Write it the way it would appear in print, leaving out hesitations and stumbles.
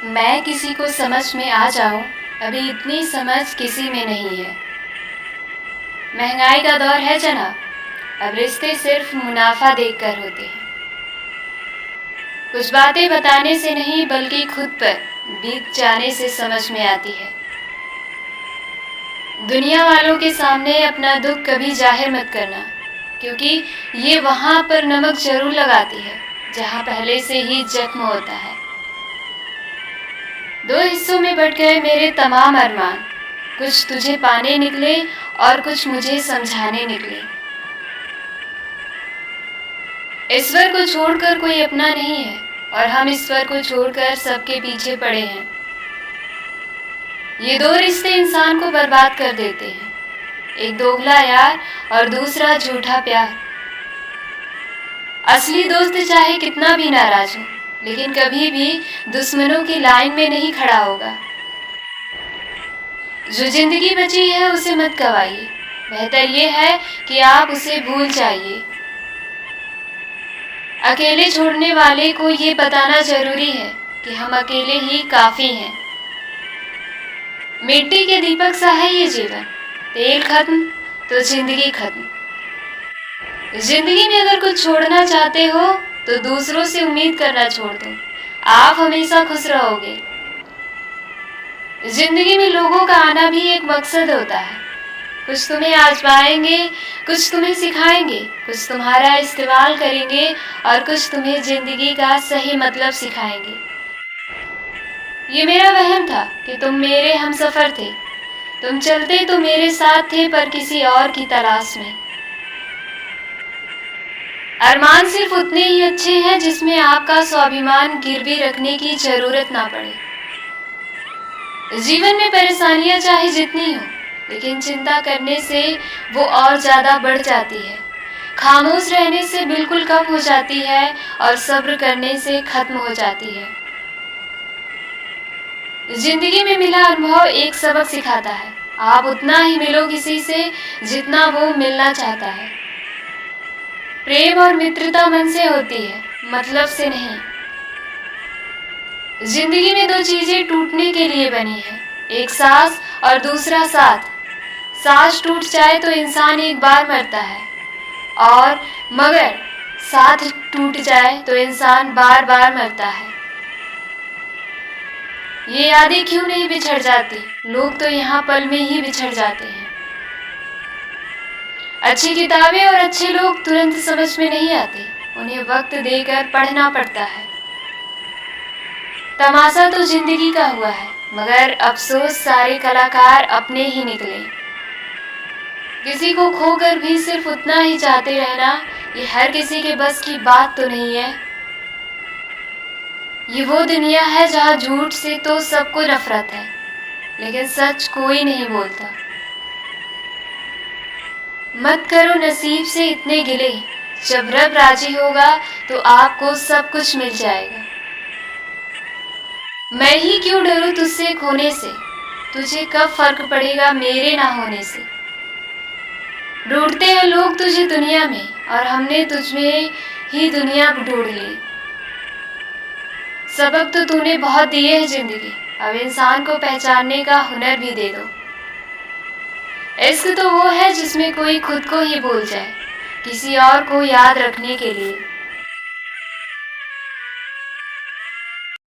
मैं किसी को समझ में आ जाऊं, अभी इतनी समझ किसी में नहीं है। महंगाई का दौर है जनाब, अब रिश्ते सिर्फ मुनाफा देखकर होते हैं। कुछ बातें बताने से नहीं बल्कि खुद पर बीत जाने से समझ में आती है। दुनिया वालों के सामने अपना दुख कभी जाहिर मत करना, क्योंकि ये वहाँ पर नमक जरूर लगाती है जहाँ पहले से ही जख्म होता है। दो हिस्सों में बट गए मेरे तमाम अरमान, कुछ तुझे पाने निकले और कुछ मुझे समझाने निकले। ईश्वर को छोड़कर कोई अपना नहीं है और हम ईश्वर को छोड़कर सबके पीछे पड़े हैं। ये दो रिश्ते इंसान को बर्बाद कर देते हैं, एक दोगला यार और दूसरा झूठा प्यार। असली दोस्त चाहे कितना भी नाराज हो, लेकिन कभी भी दुश्मनों की लाइन में नहीं खड़ा होगा। जो जिंदगी बची है उसे मत गवाइए, बेहतर ये है कि आप उसे भूल जाइए। अकेले छोड़ने वाले को ये बताना जरूरी है कि हम अकेले ही काफी हैं। मिट्टी के दीपक सा है ये जीवन, तेल खत्म तो जिंदगी खत्म। जिंदगी में अगर कुछ छोड़ना चाहते हो तो दूसरों से उम्मीद करना छोड़ दो, आप हमेशा खुश रहोगे। जिंदगी में लोगों का आना भी एक मकसद होता है, कुछ तुम्हें आजमाएंगे, कुछ तुम्हें सिखाएंगे, कुछ तुम्हारा इस्तेमाल करेंगे और कुछ तुम्हें जिंदगी का सही मतलब सिखाएंगे। ये मेरा वहम था कि तुम मेरे हमसफर थे, तुम चलते तो मेरे साथ थे पर किसी और की तलाश में। अरमान सिर्फ उतने ही अच्छे हैं जिसमें आपका स्वाभिमान गिरवी रखने की जरूरत ना पड़े। जीवन में परेशानियां चाहे जितनी हो, लेकिन चिंता करने से वो और ज्यादा बढ़ जाती है। खामोश रहने से बिल्कुल कम हो जाती है और सब्र करने से खत्म हो जाती है। जिंदगी में मिला अनुभव एक सबक सिखाता है, आप उतना ही मिलो किसी से जितना वो मिलना चाहता है। प्रेम और मित्रता मन से होती है, मतलब से नहीं। जिंदगी में दो चीजें टूटने के लिए बनी है, एक सांस और दूसरा साथ। सांस टूट जाए तो इंसान एक बार मरता है, और मगर साथ टूट जाए तो इंसान बार बार मरता है। ये यादें क्यों नहीं बिछड़ जाती, लोग तो यहाँ पल में ही बिछड़ जाते हैं। अच्छी किताबें और अच्छे लोग तुरंत समझ में नहीं आते, उन्हें वक्त देकर पढ़ना पड़ता है। तमाशा तो जिंदगी का हुआ है, मगर अफसोस सारे कलाकार अपने ही निकले। किसी को खोकर भी सिर्फ उतना ही चाहते रहना, ये हर किसी के बस की बात तो नहीं है। ये वो दुनिया है जहाँ झूठ से तो सबको नफरत है, लेकिन सच कोई नहीं बोलता। मत करो नसीब से इतने गिले, जब रब राजी होगा तो आपको सब कुछ मिल जाएगा। मैं ही क्यों डरूं तुझसे खोने से, तुझे कब फर्क पड़ेगा मेरे ना होने से। ढूंढते हैं लोग तुझे दुनिया में और हमने तुझमें ही दुनिया ढूंढ ली। सबक तो तूने बहुत दिए हैं जिंदगी, अब इंसान को पहचानने का हुनर भी दे दो। इश्क तो वो है जिसमें कोई खुद को ही भूल जाए, किसी और को याद रखने के लिए।